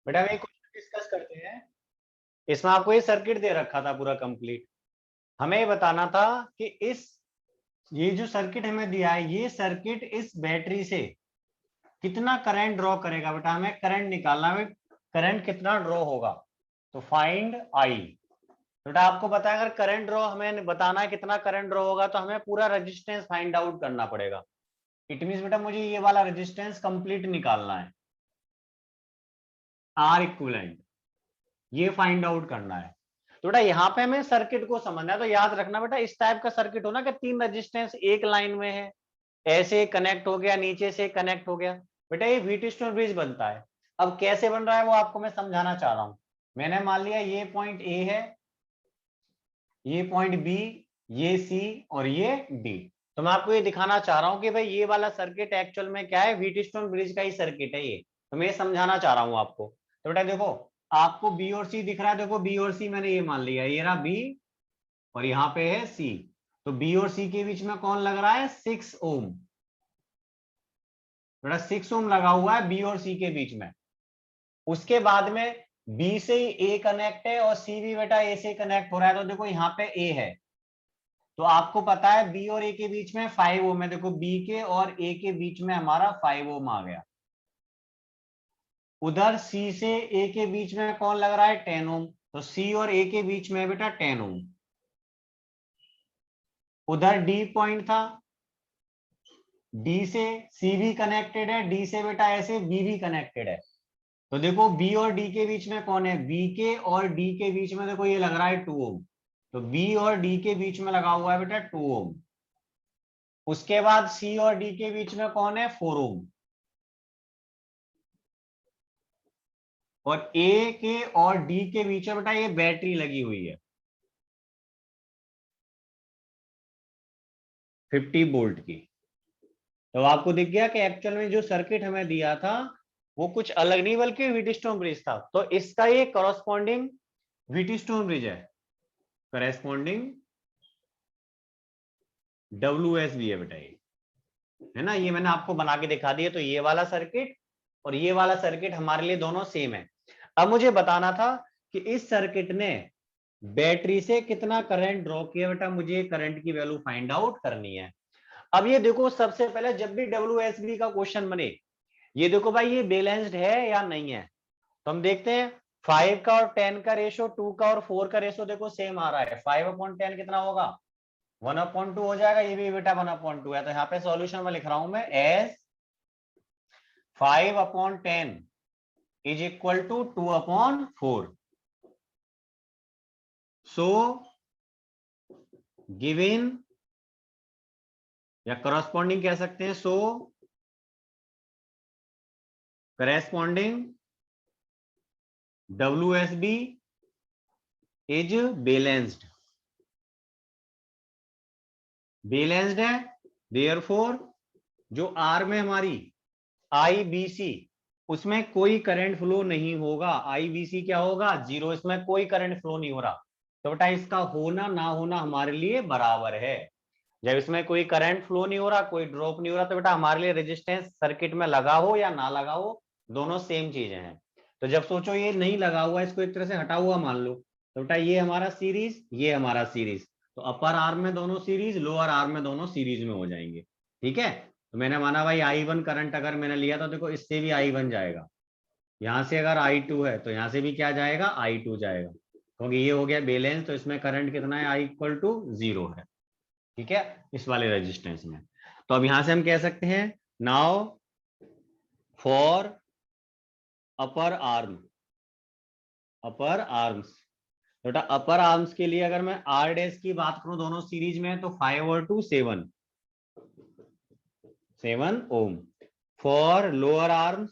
बेटा हम एक क्वेश्चन डिस्कस करते हैं। इसमें आपको ये सर्किट दे रखा था पूरा कंप्लीट। हमें ये बताना था कि ये जो सर्किट हमें दिया है, ये सर्किट इस बैटरी से कितना करंट ड्रॉ करेगा। बेटा हमें करंट निकालना है, करंट कितना ड्रॉ होगा। तो फाइंड आई। बेटा आपको पता है अगर करंट ड्रॉ हमें बताना है कितना करंट ड्रॉ होगा तो हमें पूरा रेजिस्टेंस फाइंड आउट करना पड़ेगा। इट मींस बेटा मुझे ये वाला रेजिस्टेंस कंप्लीट निकालना है, आर इक्विवेलेंट, ये फाइंड आउट करना है। तो बेटा यहाँ पे हमें सर्किट को समझना है। तो याद रखना बेटा इस टाइप का सर्किट हो ना कि तीन रेजिस्टेंस एक लाइन में है, ऐसे कनेक्ट हो गया, नीचे से कनेक्ट हो गया, बेटा ये व्हीटस्टोन ब्रिज बनता है। अब कैसे बन रहा है वो आपको मैं समझाना चाह रहा हूं। मैंने मान लिया ये पॉइंट ए है, ये पॉइंट बी, ये सी और ये डी। तो मैं आपको ये दिखाना चाह रहा हूं कि भाई ये वाला सर्किट एक्चुअल में क्या है, व्हीटस्टोन ब्रिज का ही सर्किट है ये। तो मैं ये समझाना चाह रहा हूं आपको। तो बेटा देखो आपको बी और सी दिख रहा है, देखो बी और सी मैंने ये मान लिया, ये रहा बी और यहाँ पे है सी। तो बी और सी के बीच में कौन लग रहा है, 6 ओम। बेटा 6 ओम लगा हुआ है बी और सी के बीच में। उसके बाद में बी से ए कनेक्ट है और सी भी बेटा ए से कनेक्ट हो रहा है। तो देखो यहाँ पे ए है, तो आपको पता है बी और ए के बीच में 5 ओम है। देखो बी के और ए के बीच में हमारा 5 ओम आ गया। उधर सी से ए के बीच में कौन लग रहा है, 10 ओम। तो सी और ए के बीच में बेटा 10 ओम। उधर डी पॉइंट था, डी से सी भी कनेक्टेड है, डी से बेटा ऐसे बी भी कनेक्टेड है। तो देखो बी और डी के बीच में कौन है, बी के और डी के बीच में देखो ये लग रहा है 2 ओम। तो बी और डी के बीच में लगा हुआ है बेटा 2 ओम। उसके बाद सी और डी के बीच में कौन है, 4 ओम। और ए के और डी के बीच में बेटा ये बैटरी लगी हुई है 50 वोल्ट की। तो आपको दिख गया कि एक्चुअल में जो सर्किट हमें दिया था वो कुछ अलग नहीं बल्कि व्हीटस्टोन ब्रिज था। तो इसका ये करस्पॉन्डिंग व्हीटस्टोन ब्रिज है, करस्पॉन्डिंग WSB है बेटा ये, है ना। ये मैंने आपको बना के दिखा दिया। तो ये वाला सर्किट और ये वाला सर्किट हमारे लिए दोनों सेम है। अब मुझे बताना था कि इस सर्किट ने बैटरी से कितना करंट ड्रॉ किया। बेटा मुझे करंट की वैल्यू फाइंड आउट करनी है। अब ये देखो सबसे पहले जब भी WSB का क्वेश्चन बने, ये देखो भाई ये बैलेंस्ड है या नहीं है। तो हम देखते हैं 5 का और 10 का रेशो, 2 का और 4 का रेशो देखो सेम आ रहा है। 5/10 कितना होगा, 1/2 हो जाएगा। ये भी बेटा 1/2 है। तो यहाँ पे सॉल्यूशन में लिख रहा हूं मैं as 5/10 is equal to 2/4। So given या करस्पॉन्डिंग कह सकते हैं, so corresponding WSB is balanced. Balanced है, देयरफॉर जो आर में हमारी IBC उसमें कोई करंट फ्लो नहीं होगा। IBC क्या होगा, 0। इसमें कोई करंट फ्लो नहीं हो रहा। तो बेटा इसका होना ना होना हमारे लिए बराबर है। जब इसमें कोई करंट फ्लो नहीं हो रहा, कोई ड्रॉप नहीं हो रहा, तो बेटा हमारे लिए रेजिस्टेंस सर्किट में लगा हो या ना लगा हो दोनों सेम चीजें हैं। तो जब सोचो ये नहीं लगा हुआ, इसको एक तरह से हटा हुआ मान लो, तो बेटा ये हमारा सीरीज, ये हमारा सीरीज। तो अपर आर्म में दोनों सीरीज, लोअर आर्म में दोनों सीरीज में हो जाएंगे। ठीक है। तो मैंने माना भाई I1 करंट अगर मैंने लिया तो देखो इससे भी I1 जाएगा, यहां से अगर I2 है तो यहां से भी क्या जाएगा, I2 जाएगा, क्योंकि ये हो गया बैलेंस। तो इसमें करंट कितना है, I = 0 है। ठीक है, इस वाले रेजिस्टेंस में। तो अब यहां से हम कह सकते हैं now for upper arm, upper arms. बेटा अपर आर्म्स के लिए अगर मैं R डैश की बात करूं, दोनों सीरीज में है, तो 5 और 2 7 ohm. For lower arms,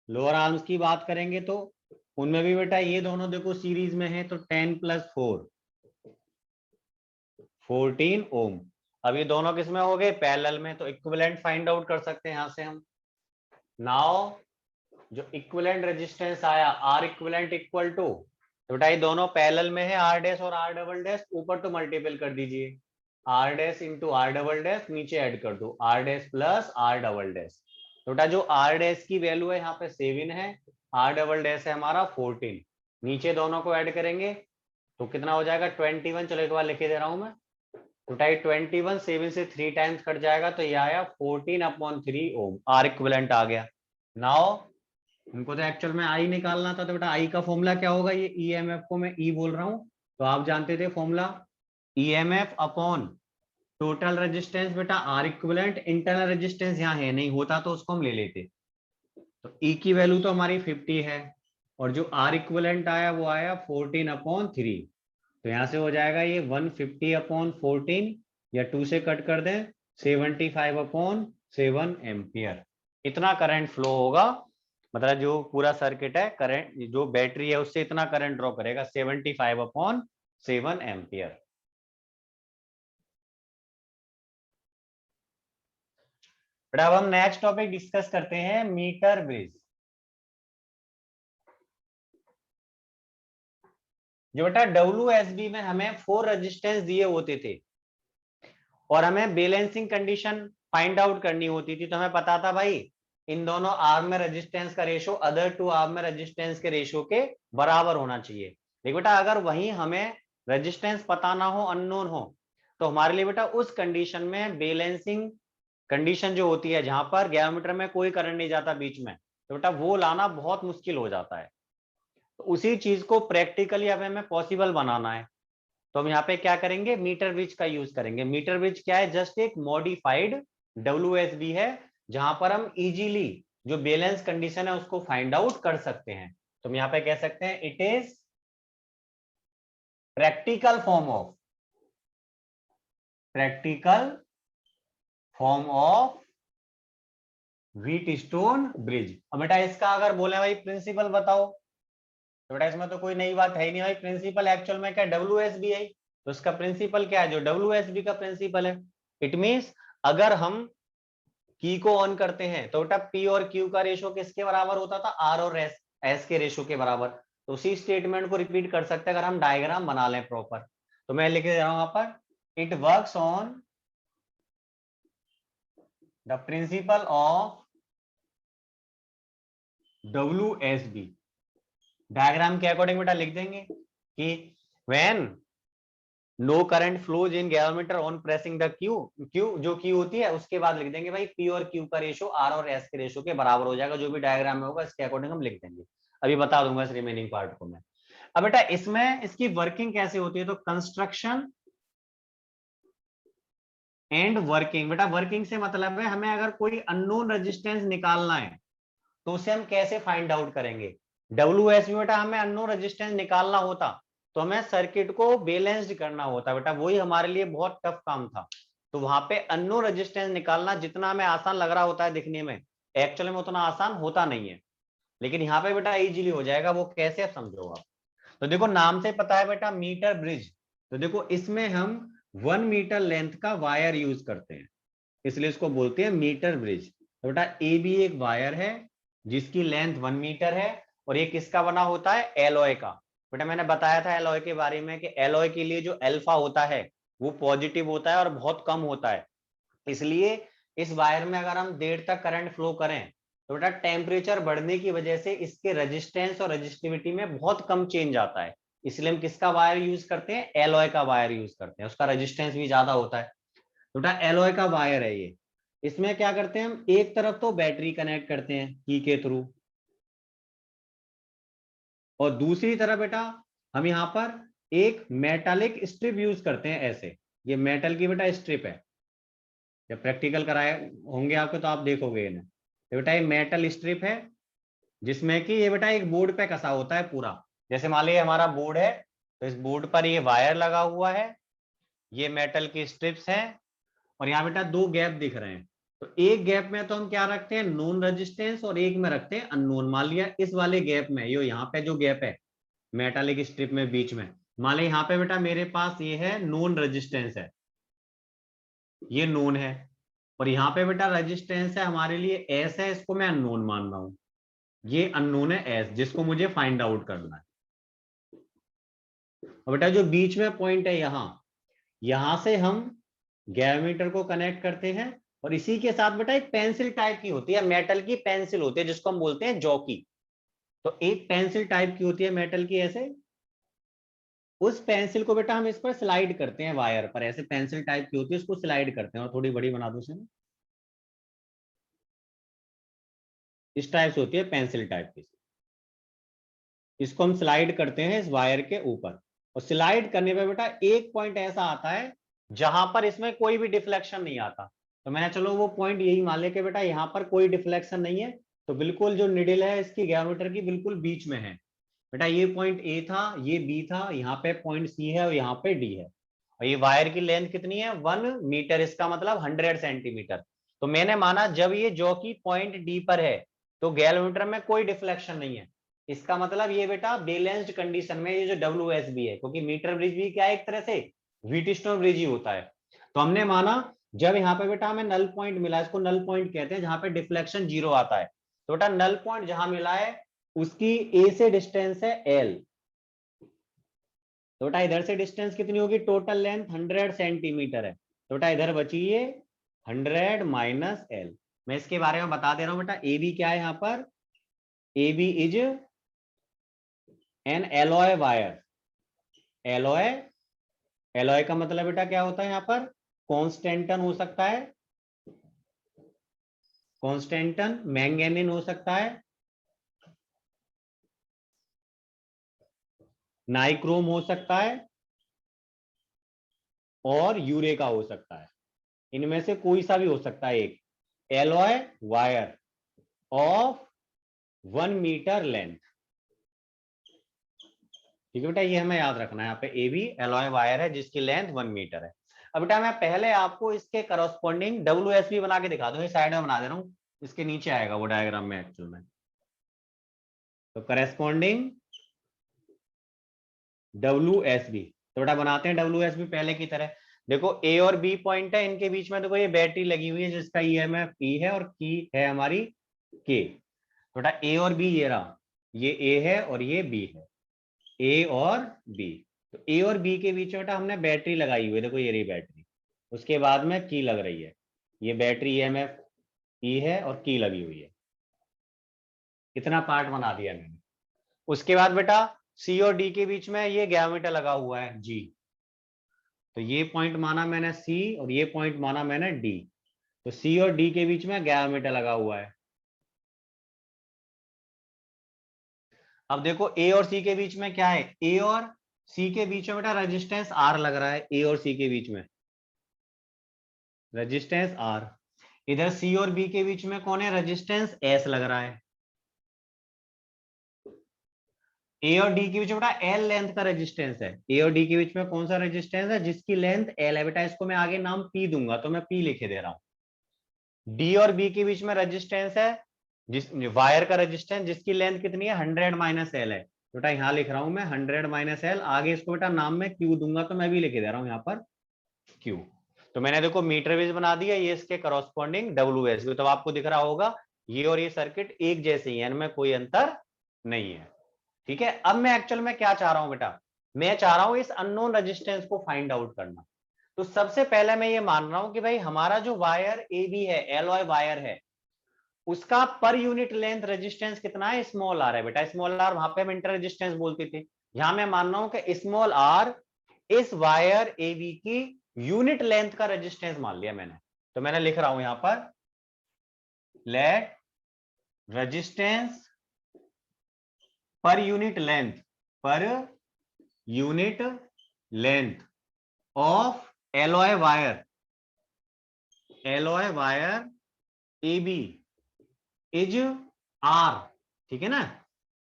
lower arms की बात करेंगे तो उनमें भी बेटा ये दोनों देखो सीरीज में है, तो 10 + 4 14 ओम। अब ये दोनों किसमें हो गए, पैरेलल में। तो इक्विवेलेंट फाइंड आउट कर सकते हैं यहां से हम। नाउ जो इक्विवेलेंट रेजिस्टेंस आया R इक्विवेलेंट इक्वल टू, तो बेटा ये दोनों पैरेलल में है, R डैश और R डबल डैश, ऊपर तो मल्टीपल कर दीजिए, R dash into R double dash, नीचे ऐड कर दो R dash plus R double dash. तो बेटा जो आर डैश की वैल्यू है यहाँ पे 7 है, आर डबल डैश है हमारा 14, नीचे दोनों को ऐड करेंगे तो कितना हो जाएगा 21। चलो एक बार लिखे दे रहा हूं मैं, तो टाइप 21 7 से 3 टाइम्स कट जाएगा तो ये आया 14/3 ओम, आर इक्विवेलेंट आ गया। नाउ उनको तो एक्चुअल में आई निकालना था, तो बेटा आई का फॉर्मूला क्या होगा, ये ईएमएफ को मैं ई बोल रहा हूं, तो आप जानते थे formula EMF upon total resistance बेटा आर इक्विवेलेंट, इंटरनल रेजिस्टेंस यहाँ है नहीं, होता तो उसको हम ले लेते। तो ई की वैल्यू तो हमारी 50 है और जो आर इक्विवेलेंट आया वो आया 14/3, तो यहां से हो जाएगा ये 150/14 या 2 से कट कर दें 75/7 एम्पियर। इतना करंट फ्लो होगा, मतलब जो पूरा सर्किट है करंट जो बैटरी है उससे इतना करंट ड्रॉ करेगा 75/7 एम्पियर। अब हम नेक्स्ट टॉपिक डिस्कस करते हैं मीटर ब्रिज। जो बेटा WSB में हमें 4 रेजिस्टेंस दिए होते थे और हमें बैलेंसिंग कंडीशन फाइंड आउट करनी होती थी, तो हमें पता था भाई इन दोनों आर्म में रेजिस्टेंस का रेशो अदर टू आर्म में रेजिस्टेंस के रेशो के बराबर होना चाहिए। देखो बेटा अगर वहीं हमें रेजिस्टेंस पता ना हो, अननोन हो, तो हमारे लिए बेटा उस कंडीशन में बैलेंसिंग कंडीशन जो होती है जहां पर गैरोमीटर में कोई करंट नहीं जाता बीच में, तो बेटा वो लाना बहुत मुश्किल हो जाता है। तो उसी चीज को प्रैक्टिकली हमें पॉसिबल बनाना है, तो हम यहाँ पे क्या करेंगे, मीटर ब्रिज का यूज करेंगे। मीटर ब्रिज क्या है, जस्ट एक मॉडिफाइड WSB है जहां पर हम इजीली जो बैलेंस कंडीशन है उसको फाइंड आउट कर सकते हैं। तो हम यहाँ पे कह सकते हैं it is practical form of wheat stone bridge. अब बेटा इसका अगर बोले भाई प्रिंसिपल बताओ, तो बेटा इसमें तो कोई नई बात है ही नहीं भाई, प्रिंसिपल एक्चुअल में क्या WSB है, तो इसका प्रिंसिपल क्या है, जो WSB का प्रिंसिपल है। इट मींस अगर हम की को ऑन करते हैं तो बेटा P और Q का रेशो किसके बराबर होता था, R और S के रेशो के बराबर। तो उसी स्टेटमेंट को रिपीट कर सकते हैं अगर हम डायग्राम बना लें प्रॉपर। तो मैं लिख दे रहा हूं यहां पर, it works on the principle of WSB। Diagram के अकॉर्डिंग बेटा लिख देंगे कि when no current flows in galvanometer on pressing the key, जो क्यू होती है उसके बाद लिख देंगे भाई P और Q का रेशो R और S के रेशो के बराबर हो जाएगा, जो भी डायग्राम में होगा इसके अकॉर्डिंग हम लिख देंगे। अभी बता दूंगा इस रिमेनिंग पार्ट को मैं। अब बेटा इसमें इसकी वर्किंग कैसे होती है, तो कंस्ट्रक्शन एंड वर्किंग। बेटा वर्किंग से मतलब है हमें अगर कोई अननोन रेजिस्टेंस निकालना है तो उसे हम कैसे फाइंड आउट करेंगे। WSB बेटा हमें अननोन रेजिस्टेंस निकालना होता तो हमें सर्किट को बैलेंस्ड करना होता बेटा, वही हमारे लिए बहुत टफ काम था। तो वहां पे अननोन रेजिस्टेंस निकालना जितना हमें आसान लग रहा होता है दिखने में, एक्चुअली में उतना आसान होता नहीं है, लेकिन यहाँ पे बेटा इजीली हो जाएगा। वो कैसे आप समझो आप, तो देखो नाम से पता है बेटा मीटर ब्रिज, तो देखो इसमें हम 1 मीटर लेंथ का वायर यूज करते हैं, इसलिए इसको बोलते हैं मीटर ब्रिज। तो बेटा ए भी एक वायर है जिसकी लेंथ 1 मीटर है और ये किसका बना होता है, एलॉय का। बेटा मैंने बताया था एलॉय के बारे में कि एलॉय के लिए जो अल्फा होता है वो पॉजिटिव होता है और बहुत कम होता है, इसलिए इस वायर में अगर हम देर तक करंट फ्लो करें तो बेटा टेम्परेचर बढ़ने की वजह से इसके रेजिस्टेंस और रेजिस्टिविटी में बहुत कम चेंज आता है, इसलिए हम किसका वायर यूज करते हैं, एलॉय का वायर यूज करते हैं, उसका रेजिस्टेंस भी ज्यादा होता है। तो बेटा एलॉय का वायर है ये, इसमें क्या करते हैं हम, एक तरफ तो बैटरी कनेक्ट करते हैं की के थ्रू और दूसरी तरफ बेटा हम यहाँ पर एक मेटालिक स्ट्रिप यूज करते हैं ऐसे, ये मेटल की बेटा स्ट्रिप है, जब प्रैक्टिकल कराए होंगे आपको तो आप देखोगे इन्हें। तो बेटा ये मेटल स्ट्रिप है जिसमें कि ये बेटा एक बोर्ड पे कसा होता है पूरा, जैसे मान लीजिए हमारा बोर्ड है तो इस बोर्ड पर ये वायर लगा हुआ है, ये मेटल की स्ट्रिप्स हैं और यहाँ बेटा 2 गैप दिख रहे हैं। तो एक गैप में तो हम क्या रखते हैं, नोन रेजिस्टेंस, और एक में रखते हैं अननोन। मान लिया इस वाले गैप में, ये यहाँ पे जो गैप है मेटालिक स्ट्रिप में बीच में, मान लिया यहाँ पे बेटा मेरे पास ये है नोन रेजिस्टेंस है, ये नोन है, और यहाँ पे बेटा रेजिस्टेंस है हमारे लिए एस है, इसको मैं अननोन मान रहा हूं, ये अननोन है एस जिसको मुझे फाइंड आउट करना है। और बेटा जो बीच में पॉइंट है यहां, यहां से हम गैरोमीटर को कनेक्ट करते हैं और इसी के साथ बेटा एक पेंसिल टाइप की होती है, मेटल की पेंसिल होती है जिसको हम बोलते हैं जॉकी। तो एक पेंसिल टाइप की होती है मेटल की ऐसे, उस पेंसिल को बेटा हम इस पर स्लाइड करते हैं वायर पर, ऐसे पेंसिल टाइप की होती है उसको स्लाइड करते हैं। और थोड़ी बड़ी बना दो इसे, इस टाइप से होती है पेंसिल टाइप की, इसको हम स्लाइड करते हैं इस वायर के ऊपर। और स्लाइड करने पे बेटा एक पॉइंट ऐसा आता है जहां पर इसमें कोई भी डिफ्लेक्शन नहीं आता। तो मैंने चलो वो पॉइंट यही मान लिया कि बेटा यहाँ पर कोई डिफ्लेक्शन नहीं है, तो बिल्कुल जो निडल है इसकी डायमीटर की बिल्कुल बीच में है। बेटा ये पॉइंट ए था, ये बी था, यहाँ पे पॉइंट सी है और यहाँ पे डी है। और ये वायर की लेंथ कितनी है 1 मीटर, इसका मतलब 100 सेंटीमीटर। तो मैंने माना जब ये जो कि पॉइंट डी पर है तो गैलोमीटर में कोई डिफ्लेक्शन नहीं है, इसका मतलब ये बेटा बैलेंस्ड कंडीशन में ये जो WSB है, क्योंकि मीटर ब्रिज भी क्या है एक तरह से व्हीटस्टोन ब्रिज ही होता है। तो हमने माना जब यहाँ पे बेटा हमें नल पॉइंट मिला, इसको नल पॉइंट कहते हैं जहां पे डिफ्लेक्शन 0 आता है। तो बेटा नल पॉइंट जहां मिला है उसकी ए से डिस्टेंस है L। तो बेटा इधर से डिस्टेंस कितनी होगी, टोटल लेंथ 100 सेंटीमीटर है। तो बेटा इधर बची ये 100 माइनस L। मैं इसके बारे में बता दे रहा हूं बेटा, ए बी क्या है यहाँ पर, A B is an alloy wire. Alloy, alloy का मतलब बेटा क्या होता है यहाँ पर, कॉन्स्टेंटन हो सकता है, कॉन्स्टेंटन, मैंगेनिन हो सकता है, नाइक्रोम हो सकता है, और यूरेका हो सकता है। इनमें से कोई सा भी हो सकता है एक। Alloy wire of 1 metre length. ठीक है बेटा, ये हमें याद रखना है। यहाँ पे ए बी एलॉय वायर है जिसकी लेंथ 1 मीटर है। अब बेटा मैं पहले आपको इसके करस्पॉन्डिंग WSB बना के दिखा दूं, ये साइड में बना दे रहा हूं, इसके नीचे आएगा वो डायग्राम में एक्चुअल में। तो करस्पॉन्डिंग WSB, तो बेटा बनाते हैं WSB पहले की तरह। देखो ए और बी पॉइंट है, इनके बीच में देखो ये बैटरी लगी हुई है जिसका EMF E है और की है हमारी K। तो बेटा ए और बी ये रहा, ये ए है और ये बी है, ए और बी। तो ए और बी के बीच में बेटा हमने बैटरी लगाई हुई है, देखो ये रही बैटरी, उसके बाद में की लग रही है, ये बैटरी EMF E है और की लगी हुई है। इतना पार्ट बना दिया मैंने। उसके बाद बेटा सी और डी के बीच में ये डायमीटर लगा हुआ है G। तो ये पॉइंट माना मैंने सी और ये पॉइंट माना मैंने डी। तो सी और डी के बीच में डायमीटर लगा हुआ है। अब देखो ए और सी के बीच में क्या है, ए और सी के बीच में बेटा रेजिस्टेंस R लग रहा है, ए और सी के बीच में रेजिस्टेंस R। इधर सी और बी के बीच में कौन है, रेजिस्टेंस S लग रहा है। ए और डी के बीच में बेटा L लेंथ का रेजिस्टेंस है, ए और डी के बीच में कौन सा रेजिस्टेंस है, जिसकी लेंथ L है। बेटा इसको मैं आगे नाम P दूंगा तो मैं P लिखे दे रहा हूं। डी और बी के बीच में रेजिस्टेंस है, जिस वायर का रेजिस्टेंस जिसकी लेंथ कितनी है 100 माइनस एल है। बेटा यहां लिख रहा हूं मैं 100 माइनस एल, आगे इसको बेटा नाम में Q दूंगा तो मैं भी लिखे दे रहा हूं यहाँ पर Q। तो मैंने देखो मीटर वेज बना दिया, ये इसके करस्पॉन्डिंग WS। तो आपको दिख रहा होगा ये और ये सर्किट एक जैसे ही है, इनमें कोई अंतर नहीं है। ठीक है, अब मैं एक्चुअल में क्या चाह रहा हूं बेटा, मैं चाह रहा हूं इस अननोन रेजिस्टेंस को फाइंड आउट करना। तो सबसे पहले मैं ये मान रहा हूं कि भाई हमारा जो वायर ए बी है, एलॉय वायर है, उसका पर यूनिट लेंथ रेजिस्टेंस कितना है, स्मॉल आर है। बेटा स्मॉल आर वहां पे हम इंटर रेजिस्टेंस बोलते थे, यहां मैं मान रहा हूं कि स्मॉल आर इस वायर ए बी की यूनिट लेंथ का रेजिस्टेंस मान लिया मैंने। तो मैंने लिख रहा हूं यहां पर let resistance per unit length, per unit length of alloy wire, alloy wire A B is R. ठीक है ना,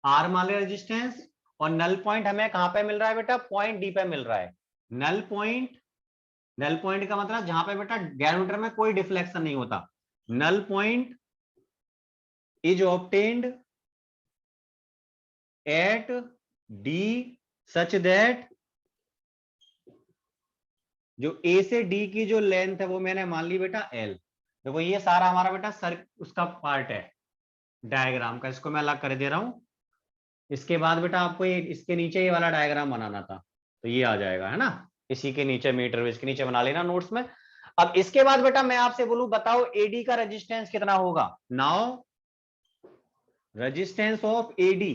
आर मान लिया रेजिस्टेंस। और नल पॉइंट हमें कहां पे मिल रहा है बेटा, पॉइंट डी पे मिल रहा है। नल पॉइंट, नल पॉइंट का मतलब जहां पे बेटा डायमीटर में कोई डिफ्लेक्शन नहीं होता। Null point is obtained at D such that, जो ए से डी की जो लेंथ है वो मैंने मान ली बेटा L। देखो ये सारा हमारा बेटा सर उसका पार्ट है डायग्राम का, इसको मैं अलग कर दे रहा हूं। इसके बाद बेटा आपको ये इसके नीचे ये वाला डायग्राम बनाना था, तो ये आ जाएगा है ना, इसी के नीचे मीटर वेज के नीचे बना लेना नोट्स में। अब इसके बाद बेटा मैं आपसे बोलूं बताओ एडी का रेजिस्टेंस कितना होगा। नाउ रेजिस्टेंस ऑफ एडी,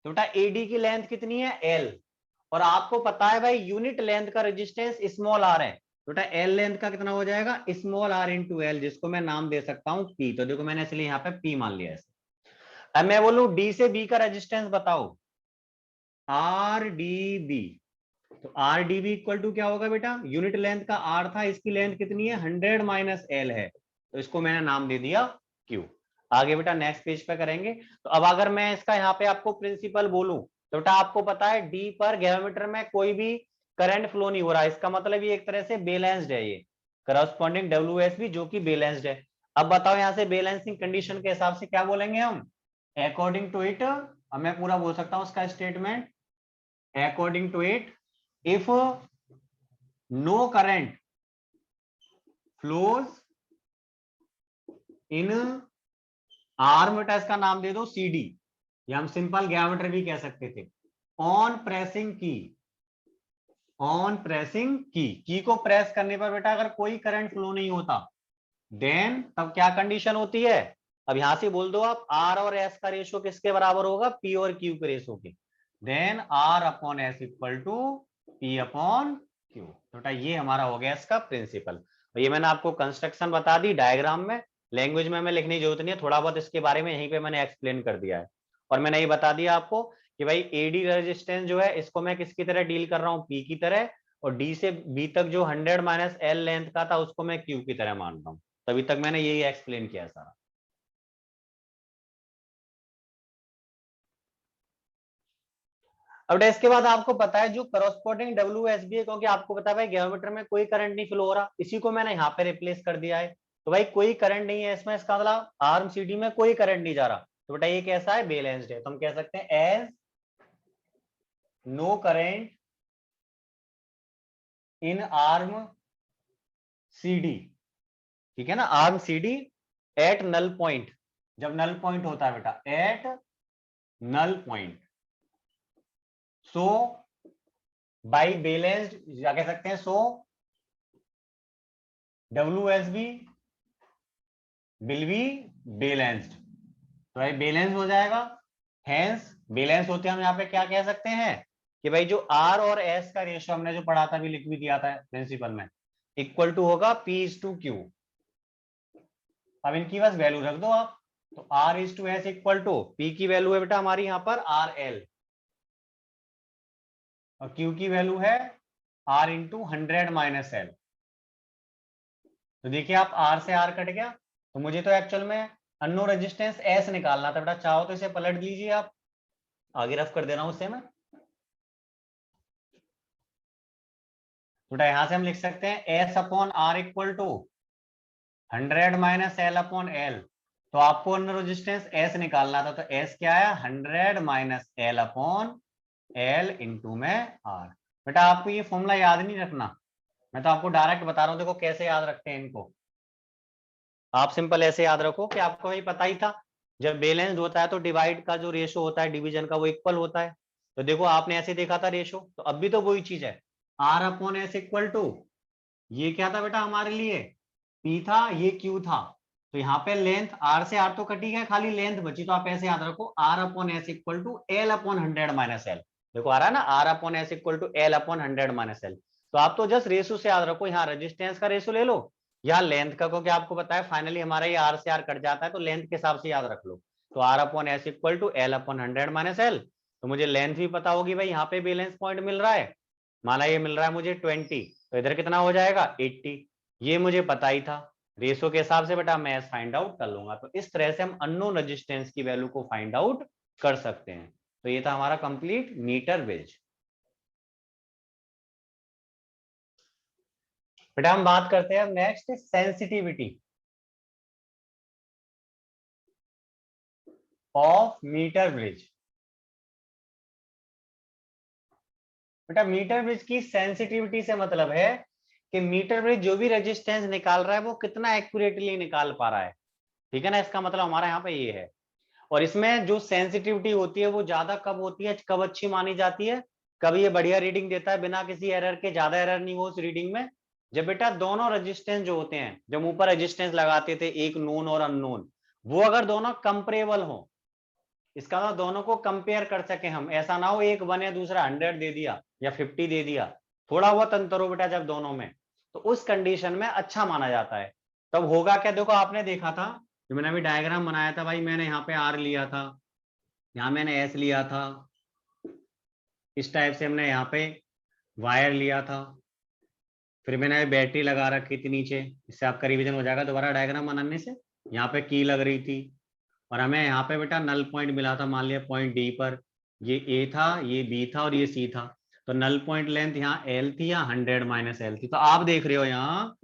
तो बेटा एडी की लेंथ कितनी है एल, और आपको पता है भाई यूनिट लेंथ का रेजिस्टेंस स्मॉल आर है, तो बेटा एल लेंथ का कितना हो जाएगा स्मॉल आर इंटू एल, जिसको मैं नाम दे सकता हूं पी। तो देखो मैंने इसलिए यहाँ पे पी मान लिया है। अब मैं बोलूं डी से बी का रेजिस्टेंस बताओ, आर डी बी, तो R D B equal to क्या होगा बेटा, यूनिट लेंथ का आर था, इसकी लेंथ कितनी है 100 माइनस एल है, तो इसको मैंने नाम दे दिया क्यू। आगे बेटा नेक्स्ट पेज पे करेंगे। तो अब अगर मैं इसका यहाँ पे आपको प्रिंसिपल बोलूं, तो बेटा आपको पता है डी पर गैसोमीटर में कोई भी करंट फ्लो नहीं हो रहा, इसका मतलब ये एक तरह से बैलेंस्ड है, ये करस्पॉन्डिंग डब्ल्यूएसबी जो कि बैलेंस्ड है। अब बताओ यहाँ से बैलेंसिंग कंडीशन के हिसाब से क्या बोलेंगे हम, अकॉर्डिंग टू इट, अब मैं पूरा बोल सकता हूं उसका statement, according to it if no current flows in arm, बेटा इसका नाम दे दो सी डी, या हम सिंपल गैसोमीटर भी कह सकते थे, ऑन प्रेसिंग की, ऑन प्रेसिंग की को प्रेस करने पर बेटा अगर कोई करंट फ्लो नहीं होता, देन तब क्या कंडीशन होती है। अब यहां से बोल दो आप आर और एस का रेशो किसके बराबर होगा, पी और क्यू के रेशो के, then R upon S equal to P upon Q. तो बेटा ये हमारा हो गया इसका प्रिंसिपल। और ये मैंने आपको कंस्ट्रक्शन बता दी डायग्राम में, लैंग्वेज में हमें लिखने की जरूरत नहीं है, थोड़ा बहुत इसके बारे में यहीं पे मैंने एक्सप्लेन कर दिया है। और मैंने ये बता दिया आपको कि भाई एडी रेजिस्टेंस जो है इसको मैं किसकी तरह डील कर रहा हूँ, पी की तरह, और डी से बी तक जो 100 माइनस एल लेंथ का था उसको मैं क्यू की तरह मान रहा हूँ। तभी तक मैंने यही एक्सप्लेन किया सारा। अब इसके बाद आपको पता है जो करस्पॉन्डिंग डब्ल्यूएसबी है, क्योंकि आपको पता है भाई गैसोमीटर में कोई करंट नहीं फ्लो हो रहा, इसी को मैंने यहाँ पे रिप्लेस कर दिया है। तो भाई कोई करंट नहीं है इसमें, इसका मतलब आर्म सीडी में कोई करंट नहीं जा रहा, तो बेटा ये कैसा है, बैलेंस्ड है। तो हम कह सकते हैं as no current in arm CD, ठीक है ना, arm CD at null point, जब नल पॉइंट होता है बेटा at null point, so by balanced, क्या कह सकते हैं, सो डब्ल्यूएसबी विल बी बैलेंस्ड, तो भाई बैलेंस हो जाएगा। हेंस बैलेंस होते हम यहाँ पे क्या कह सकते हैं कि भाई जो आर और एस का रेशियो हमने जो पढ़ा था, भी लिख भी दिया था प्रिंसिपल में, इक्वल टू होगा पी इज टू क्यू। अब इनकी बस वैल्यू रख दो आप, तो R is to S equal to P की वैल्यू है बेटा हमारी यहाँ पर आर एल, और क्यू की वैल्यू है आर इंटू 100 माइनस एल। तो देखिए आप आर से आर कट गया, तो मुझे तो एक्चुअल में अननोन रेजिस्टेंस एस निकालना था बेटा, चाहो तो इसे पलट लीजिए आप, आगे रफ कर दे रहा हूं इसे मैं। बेटा यहां से हम लिख सकते हैं S upon R equal to 100 minus L upon L, तो आपको अननोन रेजिस्टेंस एस निकालना था, तो एस क्या है 100 minus L upon L into में आर। बेटा आपको ये फॉर्मूला याद नहीं रखना, मैं तो आपको डायरेक्ट बता रहा हूं, देखो कैसे याद रखते हैं इनको। आप सिंपल ऐसे याद रखो कि आपको ही पता ही था, जब बैलेंस्ड होता है तो डिवाइड का जो रेशो होता है डिवीजन का वो इक्वल होता है। तो देखो आपने ऐसे देखा था रेशो, तो अब भी तो वही चीज है, R upon S equal to, ये क्या था बेटा हमारे लिए पी था, ये क्यू था, तो यहाँ पे लेंथ आर से आर तो कटी है, खाली लेंथ बची, तो आप ऐसे याद रखो R upon S equal to L upon 100 minus L. देखो आ रहा है ना, R upon S equal to L upon 100 minus L. तो आप तो जस्ट रेशो से याद रखो, यहाँ रेजिस्टेंस का रेशो ले लो या लेंथ का, क्योंकि आपको पता है फाइनली हमारा ये आर से आर कट जाता है, तो लेंथ के हिसाब से याद रख लो। तो R upon S equal to L upon 100 minus L, तो मुझे लेंथ भी पता होगी भाई, यहाँ पे बैलेंस पॉइंट मिल रहा है, माना ये मिल रहा है मुझे 20, तो इधर कितना हो जाएगा 80, ये मुझे पता ही था, रेशो के हिसाब से बेटा मैं फाइंड आउट कर लूंगा। तो इस तरह से हम अननोन रेजिस्टेंस की वैल्यू को फाइंड आउट कर सकते हैं। तो ये था हमारा कंप्लीट मीटर ब्रिज। बेटा हम बात करते हैं next sensitivity of metre bridge. बेटा मीटर ब्रिज की सेंसिटिविटी से मतलब है कि मीटर ब्रिज जो भी रेजिस्टेंस निकाल रहा है वो कितना एक्यूरेटली निकाल पा रहा है, ठीक है ना, इसका मतलब हमारा यहाँ पे ये है। और इसमें जो सेंसिटिविटी होती है वो ज्यादा कब होती है, कब अच्छी मानी जाती है, कब ये बढ़िया रीडिंग देता है बिना किसी एरर के, ज्यादा एरर नहीं हो उस रीडिंग में, जब बेटा दोनों रेजिस्टेंस जो होते हैं, जब ऊपर रेजिस्टेंस लगाते थे एक नोन और अननोन, वो अगर दोनों कंपेरेबल हो, इसका मतलब दोनों को कंपेयर कर सके हम, ऐसा ना हो एक 1 है दूसरा 100 दे दिया या 50 दे दिया, थोड़ा बहुत अंतर हो बेटा जब दोनों में, तो उस कंडीशन में अच्छा माना जाता है। तब होगा क्या, देखो आपने देखा था जो मैंने अभी डायग्राम बनाया था भाई, मैंने यहाँ पे आर लिया था, यहाँ मैंने एस लिया था, इस टाइप से हमने यहाँ पे वायर लिया था, फिर मैंने बैटरी लगा रखी थी नीचे, इससे आपका रिवीजन हो जाएगा दोबारा डायग्राम बनाने से। यहाँ पे की लग रही थी और हमें यहाँ पे बेटा नल पॉइंट मिला था, मान लिया पॉइंट डी पर, ये ए था, ये बी था और ये सी था, तो नल पॉइंट लेंथ यहाँ एल थी, यहाँ 100 माइनस एल थी। तो आप देख रहे हो यहाँ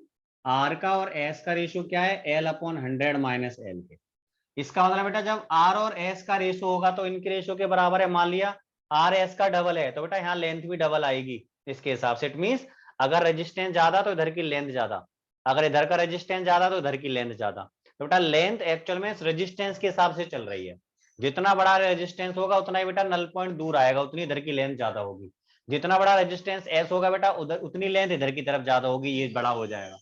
आर का और एस का रेशियो क्या है, एल अपॉन 100 माइनस एल के। इसका मतलब बेटा जब आर और एस का रेशियो होगा तो इनके रेशियो के बराबर है, मान लिया आर एस का डबल है तो बेटा यहाँ लेंथ भी डबल आएगी इसके हिसाब से। इट मींस अगर रेजिस्टेंस ज्यादा तो इधर की लेंथ ज्यादा, अगर इधर का रेजिस्टेंस ज्यादा तो इधर की लेंथ ज्यादा। तो बेटा लेंथ एक्चुअल में रेजिस्टेंस के हिसाब से चल रही है, जितना बड़ा रेजिस्टेंस होगा उतना ही बेटा नल पॉइंट दूर आएगा, उतनी इधर की लेंथ ज्यादा होगी। जितना बड़ा रेजिस्टेंस एस होगा बेटा उधर उतनी लेंथ इधर की तरफ ज्यादा होगी, ये बड़ा हो जाएगा,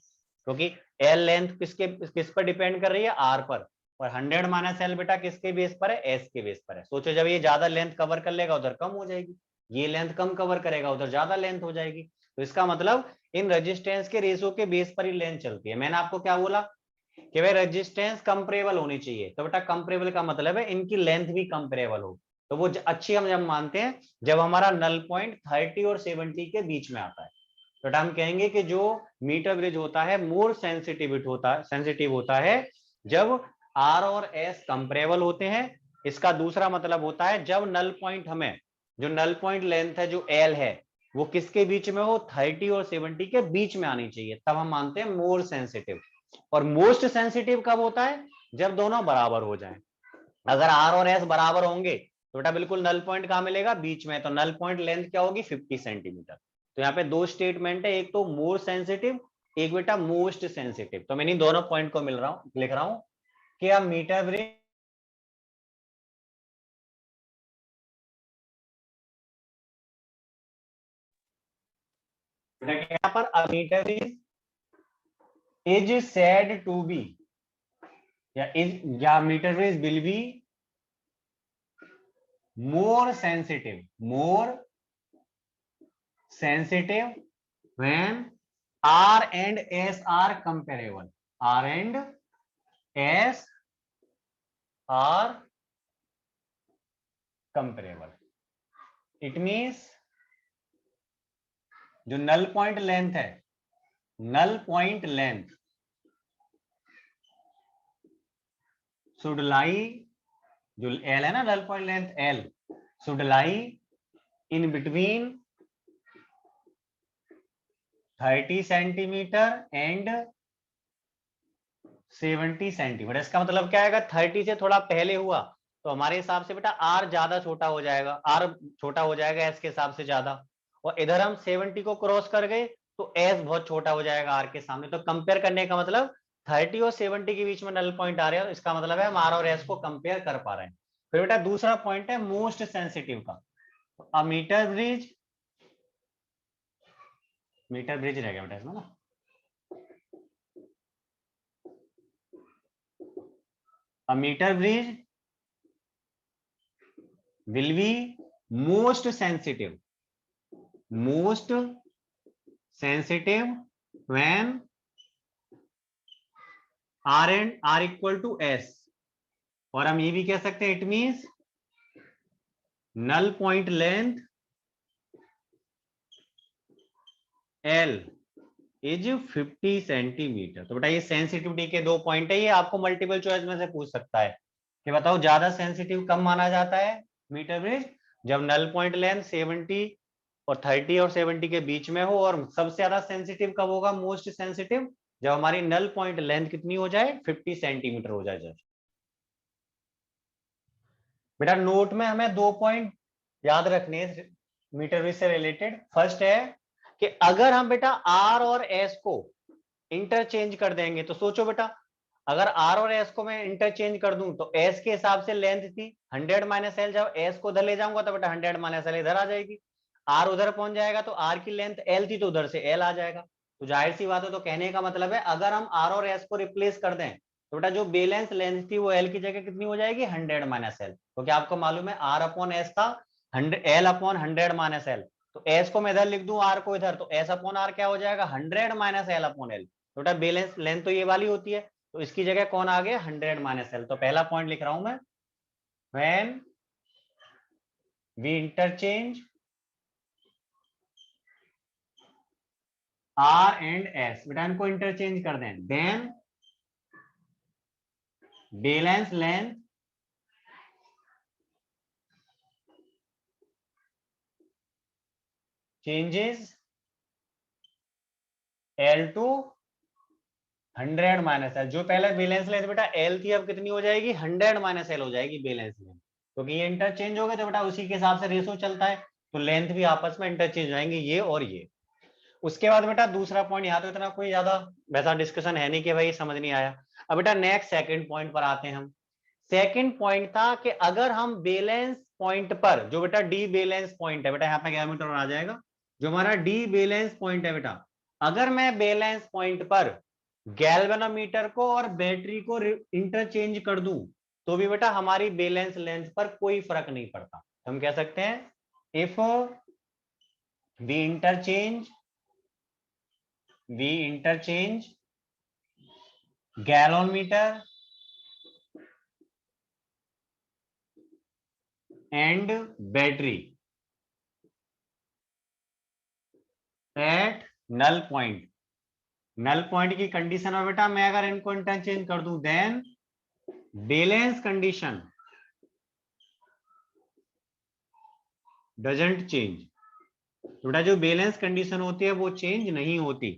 क्योंकि एल लेंथ किस पर डिपेंड कर रही है, आर पर, और 100 माइनस एल बेटा किसके बेस पर है, एस के बेस पर है। सोचो जब ये ज्यादा लेंथ कवर कर लेगा उधर कम हो जाएगी, ये लेंथ कम कवर करेगा उधर ज्यादा लेंथ हो जाएगी। तो इसका मतलब इन रेजिस्टेंस के रेशो के बेस पर ही लेंथ चलती है। मैंने आपको क्या बोला कि भाई रेजिस्टेंस कंपेरेबल होनी चाहिए, तो बेटा कंपेरेबल का मतलब है इनकी लेंथ भी कंपेरेबल हो। तो वो अच्छी हम जब मानते हैं जब हमारा नल पॉइंट 30 और 70 के बीच में आता है, तो हम कहेंगे कि जो मीटर ब्रिज होता है मोर सेंसिटिव होता है जब आर और एस कंपेरेबल होते हैं। इसका दूसरा मतलब होता है जब नल पॉइंट हमें, जो नल पॉइंट लेंथ है जो एल है वो किसके बीच में हो, 30 और 70 के बीच में आनी चाहिए, तब हम मानते हैं मोर सेंसिटिव। और मोस्ट सेंसिटिव कब होता है, जब दोनों बराबर हो जाएं। अगर आर और एस बराबर होंगे तो बेटा बिल्कुल नल पॉइंट कहां मिलेगा, बीच में, तो नल पॉइंट लेंथ क्या होगी, 50 सेंटीमीटर। तो यहाँ पे दो स्टेटमेंट है, एक तो मोर सेंसिटिव, एक बेटा मोस्ट सेंसिटिव। तो मैं इन दोनों पॉइंट को लिख रहा हूं कि अब मीटर ब्रिज यहाँ पर a meter is said to be या metre bridge will be more sensitive when R and S are comparable. R and S are comparable. It means जो नल पॉइंट लेंथ है, null point length should lie, जो L है ना null point length L should lie in between 30 centimetre and 70 centimetre. इसका मतलब क्या आएगा, 30 से थोड़ा पहले हुआ तो हमारे हिसाब से बेटा आर ज्यादा छोटा हो जाएगा, आर छोटा हो जाएगा एस के हिसाब से ज्यादा, और इधर हम 70 को क्रॉस कर गए तो एस बहुत छोटा हो जाएगा आर के सामने। तो कंपेयर करने का मतलब 30 और 70 के बीच में नल पॉइंट आ रहे हैं, इसका मतलब है हम आर और एस को कंपेयर कर पा रहे हैं। फिर बेटा दूसरा पॉइंट है मोस्ट सेंसिटिव का, अ मीटर ब्रिज रह गया बेटा इसमें ना, a meter bridge will be most sensitive when R and R equal to S। और हम ये भी कह सकते हैं it means null point length L is 50 centimetre. तो बेटा ये सेंसिटिविटी के दो पॉइंट है, ये आपको मल्टीपल चॉइस में से पूछ सकता है कि बताओ ज्यादा सेंसिटिव कब माना जाता है मीटर ब्रिज, जब नल पॉइंट लेंथ 70 और 30 और 70 के बीच में हो, और सबसे ज्यादा सेंसिटिव कब होगा, मोस्ट सेंसिटिव, जब हमारी नल पॉइंट लेंथ कितनी हो जाए, 50 सेंटीमीटर हो जाए। जब बेटा नोट में हमें दो पॉइंट याद रखने मीटर ब्रिज से रिलेटेड। फर्स्ट है कि अगर हम बेटा आर और एस को इंटरचेंज कर देंगे, तो सोचो बेटा अगर आर और एस को मैं इंटरचेंज कर दूं तो एस के हिसाब से लेंथ थी 100 माइनस एल, जब एस को उधर ले जाऊंगा तो बेटा 100 माइनस एल इधर आ जाएगी, आर उधर पहुंच जाएगा तो आर की लेंथ एल थी तो उधर से एल आ जाएगा। तो जाहिर सी बात है, तो कहने का मतलब है अगर हम आर और एस को रिप्लेस कर दें तो बेटा जो बैलेंस लेंथ थी वो एल की जगह कितनी हो जाएगी 100 माइनस एल, क्योंकि आपको मालूम है आर अपॉन एस था 100 एल अपॉन 100 माइनस एल, तो एस को मैं इधर लिख दूं आर को इधर, तो एस अपॉन आर क्या हो जाएगा 100 माइनस एल अपॉन एल। तो बेटा बैलेंस लेंथ तो ये वाली होती है, तो इसकी जगह कौन आ गया 100 माइनस एल। तो पहला पॉइंट लिख रहा हूं मैं, when we interchange R and S, बेटा इनको इंटरचेंज कर दें, then balance length changes L to 100 minus L. जो पहले बैलेंस लेंथ बेटा एल थी अब कितनी हो जाएगी 100 माइनस एल हो जाएगी बैलेंस लेंथ, क्योंकि ये इंटरचेंज हो गए तो बेटा उसी के हिसाब से रेशो चलता है, तो लेंथ भी आपस में इंटरचेंज हो जाएंगे ये और ये। उसके बाद बेटा दूसरा पॉइंट, यहाँ तो इतना कोई ज्यादा वैसा डिस्कशन है नहीं कि भाई समझ नहीं आया। अब बेटा नेक्स्ट सेकंड पॉइंट पर आते हैं हम। सेकंड पॉइंट था कि अगर हम बैलेंस पॉइंट पर, जो बेटा डी बैलेंस पॉइंट है बेटा, यहाँ पे गैमीटर आ जाएगा, जो हमारा डी बैलेंस पॉइंट है बेटा, अगर मैं बैलेंस पॉइंट पर गैल्वेनोमीटर को और बैटरी को इंटरचेंज कर दूं तो भी बेटा हमारी बैलेंस लेंथ पर कोई फर्क नहीं पड़ता। हम कह सकते हैं if we interchange galvanometer and battery at null point. Null point की कंडीशन में बेटा मैं अगर इनको इंटरचेंज कर दूं then balance condition doesn't change. बेटा जो बैलेंस कंडीशन होती है वो चेंज नहीं होती,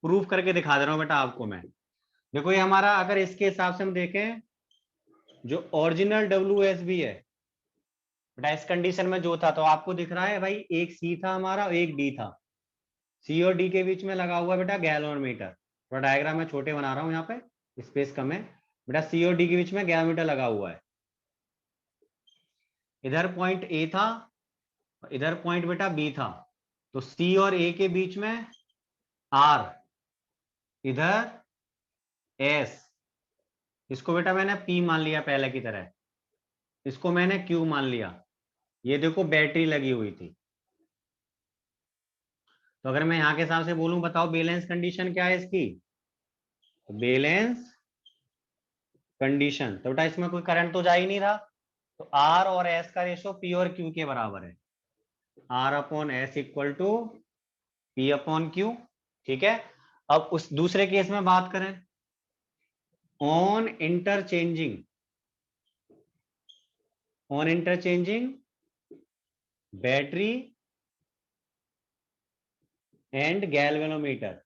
प्रूफ करके दिखा दे रहा हूं बेटा आपको मैं। देखो ये हमारा, अगर इसके हिसाब से हम देखें, जो ओरिजिनल WSB है बेटा इस कंडीशन में जो था, तो आपको दिख रहा है भाई एक सी था हमारा और एक डी था, सी और डी के बीच में लगा हुआ बेटा गैलोमीटर। थोड़ा डायग्राम में छोटे बना रहा हूं, यहाँ पे स्पेस कम है बेटा, सी और डी के बीच में गैलोमीटर लगा हुआ है। इधर पॉइंट ए था, इधर पॉइंट बेटा बी था, तो सी और ए के बीच में आर, इधर एस, इसको बेटा मैंने पी मान लिया पहले की तरह, इसको मैंने क्यू मान लिया। ये देखो बैटरी लगी हुई थी, तो अगर मैं यहां के हिसाब से बोलूं बताओ बैलेंस कंडीशन क्या है इसकी, बैलेंस कंडीशन, तो बेटा इसमें कोई करंट तो जा ही नहीं रहा, तो आर और एस का रेशो पी और क्यू के बराबर है, R upon S equal to P upon Q. ठीक है, अब उस दूसरे केस में बात करें, on interchanging battery and galvanometer,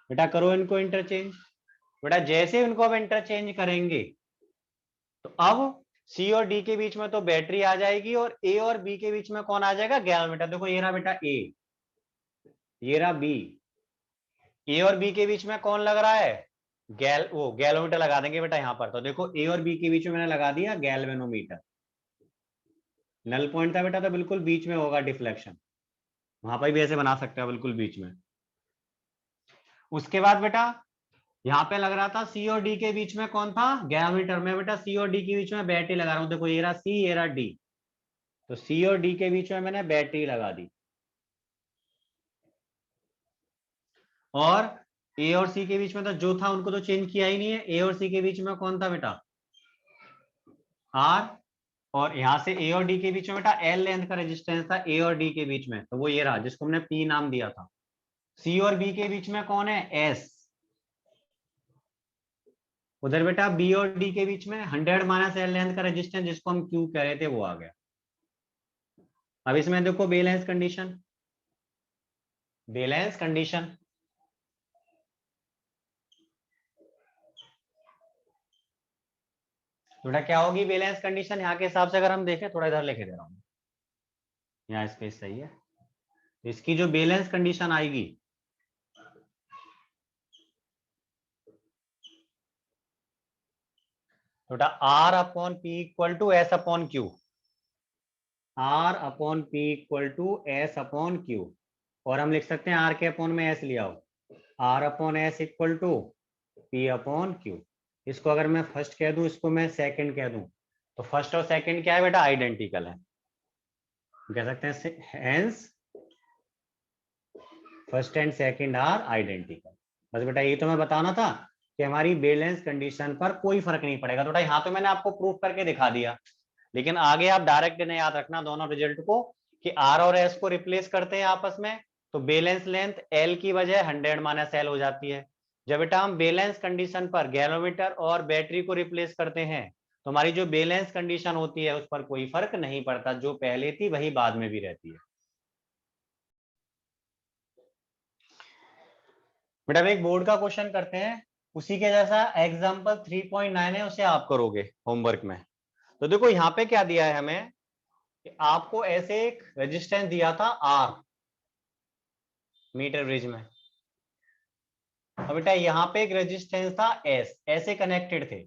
बेटा करो इनको इंटरचेंज। बेटा जैसे इनको अब इंटरचेंज करेंगे तो अब सी और डी के बीच में तो बैटरी आ जाएगी और ए और बी के बीच में कौन आ जाएगा गैल्वेनोमीटर। देखो ये रहा बेटा ए, ये रहा बी, ए और बी के बीच में कौन लग रहा है वो गैल्वेनोमीटर लगा देंगे बेटा यहाँ पर, तो देखो ए और बी के बीच में मैंने लगा दिया गैल्वेनोमीटर। नल पॉइंट था बेटा तो बिल्कुल बीच में होगा डिफ्लेक्शन, वहां पर भी ऐसे बना सकते हो बिल्कुल बीच में। उसके बाद बेटा यहाँ पे लग रहा था सी और डी के बीच में कौन था गैल्वेनोमीटर में, बेटा सी और डी के बीच में बैटरी लगा रहा हूं, देखो ये रहा सी ये रहा डी, तो सी और डी के बीच में मैंने बैटरी लगा दी, और ए और सी के बीच में तो जो था उनको तो चेंज किया ही नहीं है, ए और सी के बीच में कौन था बेटा आर, और यहां से ए और डी के बीच में बेटा एल लेंथ का रेजिस्टेंस था ए और डी के बीच में, तो वो ये रहा जिसको हमने पी नाम दिया था। सी और बी के बीच में कौन है एस, उधर बेटा बी और डी के बीच में 100 माइनस एल लेंथ का रेजिस्टेंस जिसको हम क्यू कह रहे थे वो आ गया। अब इसमें देखो बैलेंस कंडीशन थोड़ा क्या होगी बैलेंस कंडीशन, यहाँ के हिसाब से अगर हम देखें, थोड़ा इधर लेके दे रहा हूँ, यहाँ स्पेस सही है, इसकी जो बैलेंस कंडीशन आएगी तो R upon P equal to S upon Q, R upon P equal to S upon Q, और हम लिख सकते हैं आर के अपॉन में एस लिया हो, R upon S equal to P upon Q. इसको अगर मैं फर्स्ट कह दूं, इसको मैं सेकंड कह दूं, तो फर्स्ट और सेकंड क्या है बेटा, आइडेंटिकल है, कह सकते हैं hence first and second are identical. बस बेटा ये तो मैं बताना था कि हमारी बैलेंस कंडीशन पर कोई फर्क नहीं पड़ेगा। तो बेटा यहाँ तो मैंने आपको प्रूफ करके दिखा दिया, लेकिन आगे आप डायरेक्ट इन्हें याद रखना दोनों रिजल्ट को, कि आर और एस को रिप्लेस करते हैं आपस में, तो बैलेंस लेंथ एल की बजाय 100 माइनस एल हो जाती है। जब बेटा हम बैलेंस कंडीशन पर गैलोमीटर और बैटरी को रिप्लेस करते हैं, तो हमारी जो बैलेंस कंडीशन होती है उस पर कोई फर्क नहीं पड़ता, जो पहले थी वही बाद में भी रहती है। बेटा अब एक बोर्ड का क्वेश्चन करते हैं, उसी के जैसा एग्जाम्पल 3.9 है, उसे आप करोगे होमवर्क में। तो देखो यहाँ पे क्या दिया है हमें, कि आपको ऐसे एक रेजिस्टेंस दिया था आर मीटर ब्रिज में, अब बेटा यहाँ पे एक रेजिस्टेंस था एस, ऐसे कनेक्टेड थे,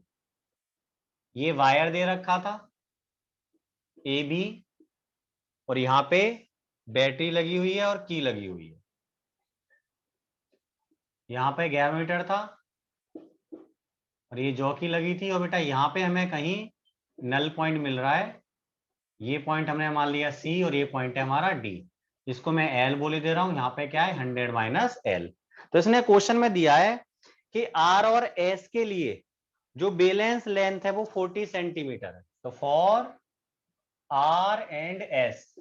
ये वायर दे रखा था ए बी, और यहाँ पे बैटरी लगी हुई है और की लगी हुई है, यहाँ पे गैरोमीटर था और ये जॉकी लगी थी, और बेटा यहाँ पे हमें कहीं नल पॉइंट मिल रहा है, ये पॉइंट हमने मान लिया सी और ये पॉइंट है हमारा डी, इसको मैं एल बोले दे रहा हूं, यहाँ पे क्या है 100 माइनस एल। तो इसने क्वेश्चन में दिया है कि आर और एस के लिए जो बैलेंस लेंथ है वो 40 सेंटीमीटर है, तो for R and S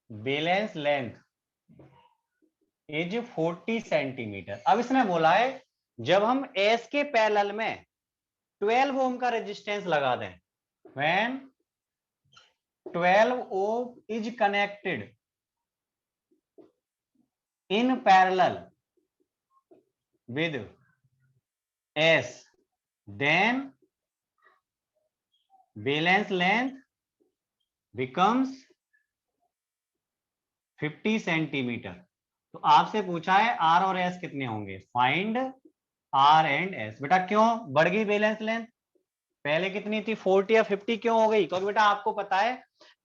balance length is 40 centimetre. अब इसने बोला है जब हम एस के पैरेलल में 12 ओम का रेजिस्टेंस लगा दें, when 12 ohm is connected in parallel with S, then balance length becomes 50 centimetre. तो आपसे पूछा है आर और एस कितने होंगे, फाइंड आर एंड एस। बेटा क्यों बढ़ गई बैलेंस लेंथ, पहले कितनी थी 40 या 50 क्यों हो गई, क्योंकि बेटा आपको पता है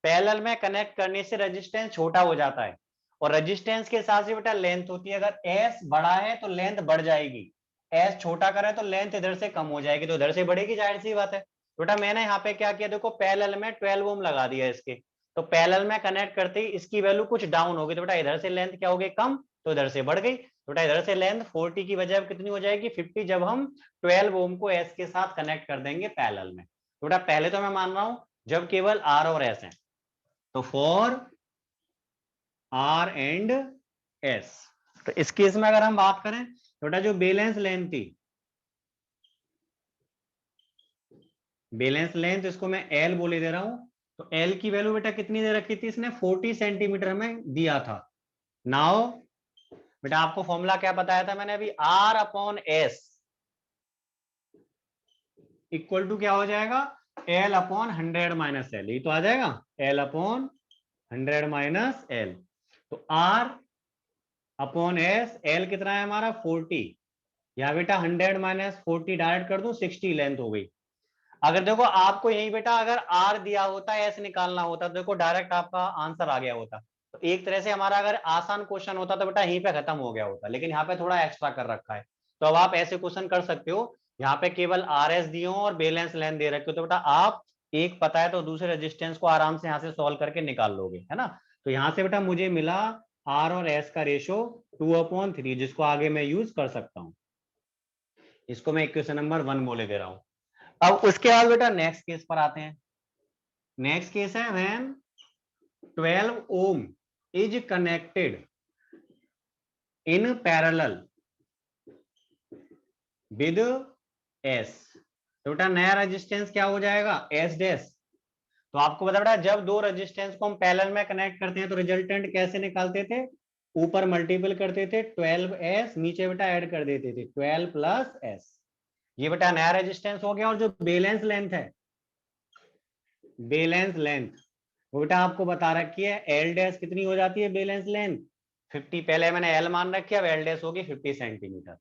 पैरेलल में कनेक्ट करने से रेजिस्टेंस छोटा हो जाता है, और रेजिस्टेंस के साथ ही बेटा लेंथ होती है, अगर एस बड़ा है तो लेंथ बढ़ जाएगी, एस छोटा करे तो लेंथ इधर से कम हो जाएगी, तो इधर से बढ़ेगी, जाहिर सी बात है। बेटा मैंने यहाँ पे क्या किया, देखो पैरेलल में 12 ओम लगा दिया इसके, तो पैरेलल में कनेक्ट करते ही इसकी वैल्यू कुछ डाउन होगी, तो बेटा इधर से लेंथ क्या हो गई कम, तो इधर से बढ़ गई, तो बेटा इधर से लेंथ 40 की बजाय कितनी हो जाएगी 50, जब हम 12 ओम को एस के साथ कनेक्ट कर देंगे पैरेलल में। तो बेटा पहले तो मैं मान रहा हूं जब केवल आर और एस है, तो फॉर आर एंड एस, तो इस केस में अगर हम बात करें तो बेटा जो बैलेंस लेंथ थी, बैलेंस लेंथ इसको मैं एल बोले दे रहा हूं, तो एल की वैल्यू बेटा कितनी दे रखी थी इसने 40 सेंटीमीटर में दिया था। नाउ बेटा आपको फॉर्मूला क्या बताया था मैंने अभी, R upon S equal to क्या हो जाएगा, एल अपॉन 100 माइनस एल, ये तो आ जाएगा एल अपॉन 100 माइनस एल। तो आर अपॉन एस, एल कितना है हमारा 40, या बेटा 100 माइनस 40 डायरेक्ट कर दूं 60 लेंथ हो गई। अगर देखो आपको यही बेटा अगर आर दिया होता है एस निकालना होता तो देखो डायरेक्ट आपका आंसर आ गया होता, तो एक तरह से हमारा अगर आसान क्वेश्चन होता तो बेटा यहीं पे खत्म हो गया होता, लेकिन यहाँ पे थोड़ा एक्स्ट्रा कर रखा है। तो अब आप ऐसे क्वेश्चन कर सकते हो, यहाँ पे केवल आर एस दिए हो और बैलेंस लेंथ दे रखे हो, तो बेटा आप एक पता है तो दूसरे रेजिस्टेंस को आराम से यहाँ से सॉल्व करके निकाल लोगे, है ना। तो यहाँ से बेटा मुझे मिला आर और एस का रेशो 2/3, जिसको आगे मैं यूज कर सकता हूँ, इसको मैं इक्वेशन नंबर 1 बोले दे रहा हूँ। अब उसके बाद बेटा नेक्स्ट केस पर आते हैं। नेक्स्ट केस है when 12 ohm is connected in parallel with S, तो बेटा नया रेजिस्टेंस क्या हो जाएगा एस डैश। तो आपको बता बेटा जब दो रेजिस्टेंस को हम पैरेलल में कनेक्ट करते हैं तो रिजल्टेंट कैसे निकालते थे, ऊपर मल्टीपल करते थे 12s, नीचे बेटा ऐड कर देते थे 12 प्लस एस, ये बेटा नया रेजिस्टेंस हो गया। और जो बैलेंस लेंथ है, बैलेंस लेंथ वो बेटा आपको बता रखी है एल डैश कितनी हो जाती है बैलेंस लेंथ 50, पहले मैंने एल मान रखी है, अब एल डैश होगी 50 सेंटीमीटर।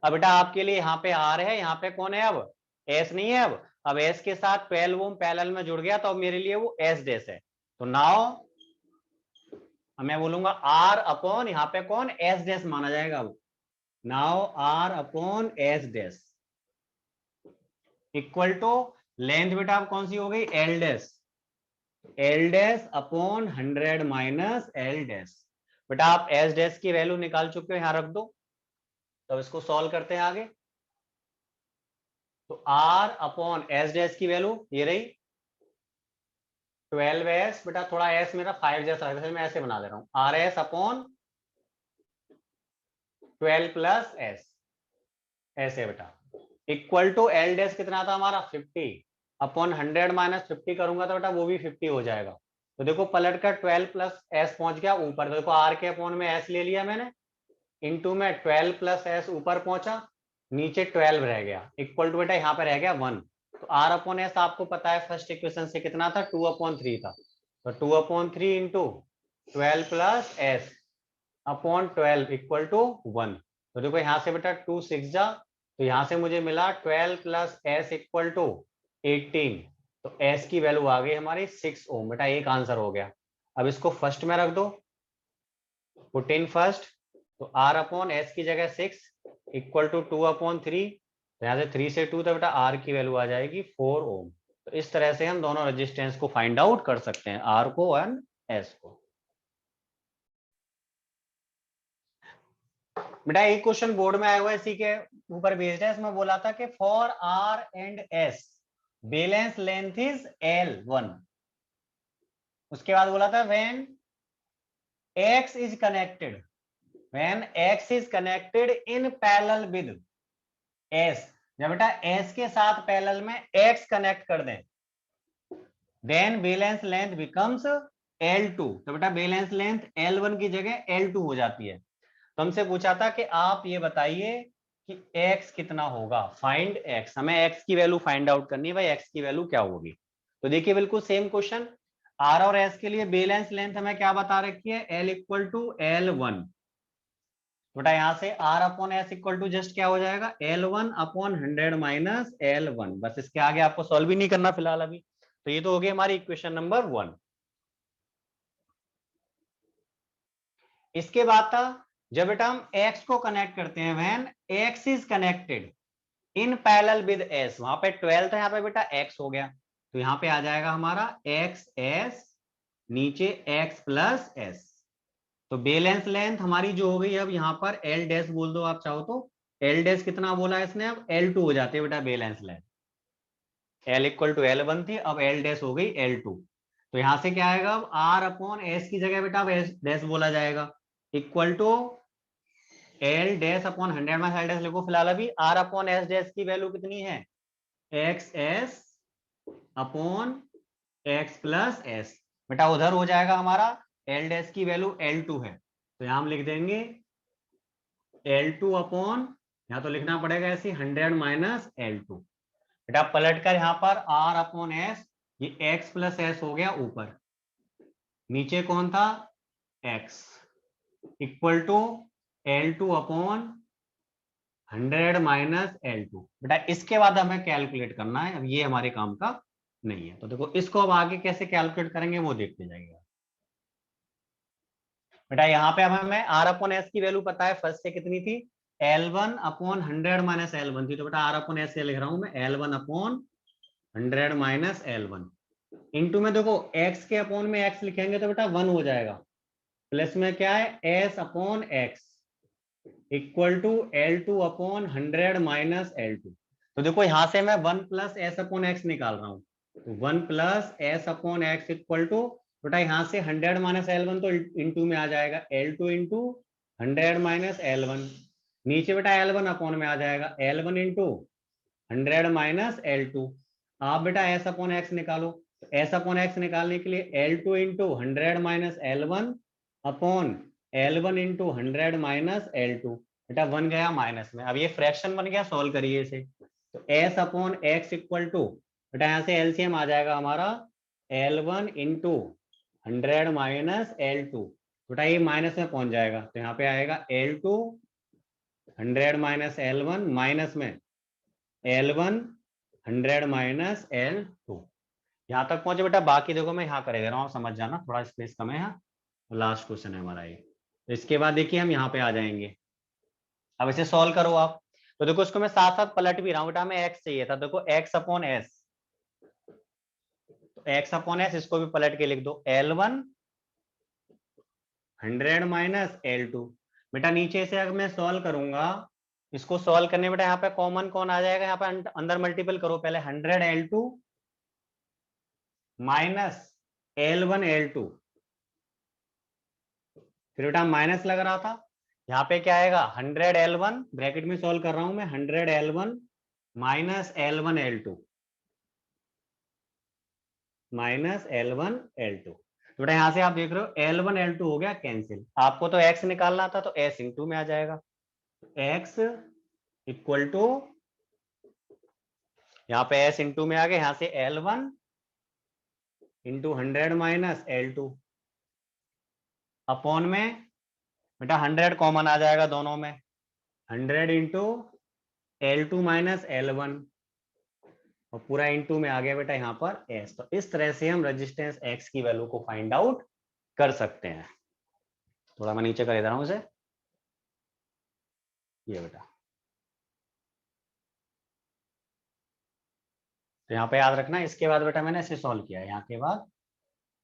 अब बेटा आपके लिए यहाँ पे आर है, यहाँ पे कौन है अब एस नहीं है। अब एस के साथ 12 ओम पैरेलल में जुड़ गया तो अब मेरे लिए वो एस डैश है। तो नाउ मैं बोलूंगा आर अपॉन यहाँ पे कौन एस डैश माना जाएगा वो। Now R upon S dash equal to length बेटा अब कौन सी हो गई L dash. L dash upon 100 minus L dash. बेटा आप एस डैश की वैल्यू निकाल चुके हो, यहां रख दो। तो इसको सॉल्व करते हैं आगे। तो आर अपॉन एस डैश की वैल्यू ये रही 12s। बेटा थोड़ा एस मेरा 5 जैसा है, मैं ऐसे बना दे रहा हूं R S upon 12 plus S, ऐसे बेटा इक्वल टू एल डैश कितना था हमारा 50 अपॉन 100 माइनस 50 करूंगा तो बेटा वो भी 50 हो जाएगा। तो देखो पलट कर 12 प्लस एस पहुंच गया ऊपर। तो देखो आर के अपॉन में एस ले लिया मैंने, इंटू में 12 प्लस एस ऊपर पहुंचा, नीचे 12 रह गया इक्वल टू बेटा यहाँ पे रह गया 1। तो आर अपॉन एस आपको पता है फर्स्ट इक्वेशन से कितना था 2/3 था। तो 2/3 into 12 plus S upon 12 equal to 1। तो देखो यहाँ से बेटा 2 6 जा, तो यहाँ से मुझे मिला 12 प्लस एस इक्वल टू 18। तो एस की वैल्यू आ गई हमारी 6 ओम। बेटा एक आंसर हो गया। अब इसको फर्स्ट में रख दो, पुट इन फर्स्ट। तो आर अपॉन एस की जगह 6 इक्वल टू 2/3। तो यहाँ से 3 से 2 तो बेटा आर की वैल्यू आ जाएगी 4 ओम। तो इस तरह से हम दोनों रेजिस्टेंस को फाइंड आउट कर सकते हैं, आर को एंड एस को। बेटा एक क्वेश्चन बोर्ड में आया हुआ है इसी के ऊपर बेस्ड है। इसमें बोला था कि for R and S balance length is L1। उसके बाद बोला था when X is connected, when X is connected in parallel with S। जब बेटा S के साथ पैरेलल में X कनेक्ट कर दें then balance length becomes L2। तो बेटा बैलेंस लेंथ L1 की जगह L2 हो जाती है। तो हमसे पूछा था कि आप ये बताइए कि x कितना होगा, फाइंड x। हमें x की वैल्यू फाइंड आउट करनी है भाई, x की वैल्यू क्या होगी। तो देखिए बिल्कुल सेम क्वेश्चन, r और s के लिए बैलेंस लेंथ हमें क्या बता रखी है L इक्वल टू L1। बेटा यहाँ से r upon S equal to just क्या हो जाएगा L1 अपॉन 100 माइनस L1। बस इसके आगे आपको सॉल्व भी नहीं करना फिलहाल अभी। तो ये तो हो गई हमारी इक्वेशन नंबर 1। इसके बाद था जब बेटा हम x को कनेक्ट करते हैं when x is connected in parallel with s। वहां पे 12 था, यहाँ पे बेटा x हो गया। तो यहाँ पे आ जाएगा हमारा x s नीचे x प्लस s। तो बैलेंस लेंथ हमारी जो हो गई अब यहाँ पर l डैश बोल दो आप चाहो तो। l डैश कितना बोला है इसने, अब L2 हो जाती है बेटा balance length. L equal to L1 थी, अब L डैश हो गई L2। तो यहां से क्या आएगा अब r अपॉन s की जगह बेटा अब s डैश बोला जाएगा equal to L dash upon 100 में एल डैश लिखो फिलहाल अभी। आर अपॉन एस डैश की वैल्यू कितनी है X S upon X plus S. बेटा उधर हो जाएगा हमारा एल डैश की वैल्यू L2 है, तो यहां हम लिख देंगे L2 अपॉन, यहां तो लिखना पड़ेगा ऐसे 100 माइनस L2। बेटा पलट कर यहाँ पर R अपॉन एस, ये x प्लस एस हो गया ऊपर, नीचे कौन था x equal to L2 upon 100 minus L2। बेटा इसके बाद हमें कैलकुलेट करना है, अब ये हमारे काम का नहीं है। तो देखो इसको अब आगे कैसे कैलकुलेट करेंगे वो देखते जाइएगा। बेटा यहाँ पे अब हमें R अपॉन एस की वैल्यू पता है फर्स्ट से कितनी थी L1 अपॉन 100 माइनस L1 थी। तो बेटा R अपॉन एस से लिख रहा हूं मैं L1 upon 100 minus L1 into में देखो x के अपॉन में x लिखेंगे तो बेटा 1 हो जाएगा, प्लस में क्या है s upon x equal to L2 upon 100 minus L2। तो देखो यहां से मैं 1 प्लस एस अपॉन एक्स निकाल रहा हूं, तो 1 plus S upon X equal to बेटा यहां से 100 माइनस L1 तो इंटू में आ जाएगा L2 इंटू 100 माइनस L1, नीचे बेटा L1 अपॉन में आ जाएगा L1 इंटू 100 माइनस L2। आप बेटा एस अपॉन एक्स निकालो, तो एस अपॉन एक्स निकालने के लिए L2 into 100 minus L1 upon L1 into 100 minus L2। बेटा 1 गया माइनस में, अब ये फ्रैक्शन बन गया, सॉल्व करिए इसे। तो s upon X equal to बेटा यहाँ से एलसीएम आ जाएगा हमारा L1 इंटू 100 माइनस L2। बेटा ये माइनस में पहुंच जाएगा, तो यहाँ पे आएगा L2 100 माइनस L1 माइनस में L1 100 माइनस L2। यहाँ तक पहुंचे बेटा, बाकी देखो मैं यहाँ कर दे रहा हूँ, समझ जाना, थोड़ा स्पेस कम है यहाँ। लास्ट क्वेश्चन है हमारा ये। इसके बाद देखिए हम यहाँ पे आ जाएंगे। अब इसे सॉल्व करो आप। तो देखो इसको मैं साथ साथ पलट भी रहा हूँ बेटा, हमें x चाहिए था, देखो x अपॉन एस, तो x अपॉन एस इसको भी पलट के लिख दो, L1 100 माइनस L2। बेटा नीचे से अगर मैं सॉल्व करूंगा, इसको सॉल्व करने बेटा यहाँ पे कॉमन कौन आ जाएगा, यहाँ पे अंदर मल्टीपल करो पहले, 100 L2 माइनस L1 L2, फिर बेटा माइनस लग रहा था, यहाँ पे क्या आएगा 100 L1, ब्रैकेट में सॉल्व कर रहा हूं मैं, 100 L1 minus L1 L2 minus L1 L2। तो बेटा यहां से आप देख रहे हो L1 L2 हो गया कैंसिल, आपको तो x निकालना था तो s इंटू में आ जाएगा, x इक्वल टू, यहाँ पे s इंटू में आ गया, यहां से L1 into 100 minus L2 upon में बेटा 100 कॉमन आ जाएगा दोनों में, 100 इंटू L2 माइनस L1 और पूरा इंटू में आ गया बेटा यहाँ पर s। तो इस तरह से हम रेजिस्टेंस x की वैल्यू को फाइंड आउट कर सकते हैं। थोड़ा मैं नीचे कर दे रहा हूं इसे, ये बेटा, तो यहाँ पे याद रखना। इसके बाद बेटा मैंने इसे सॉल्व किया, यहाँ के बाद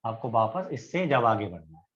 आपको वापस इससे जब आगे बढ़ना है।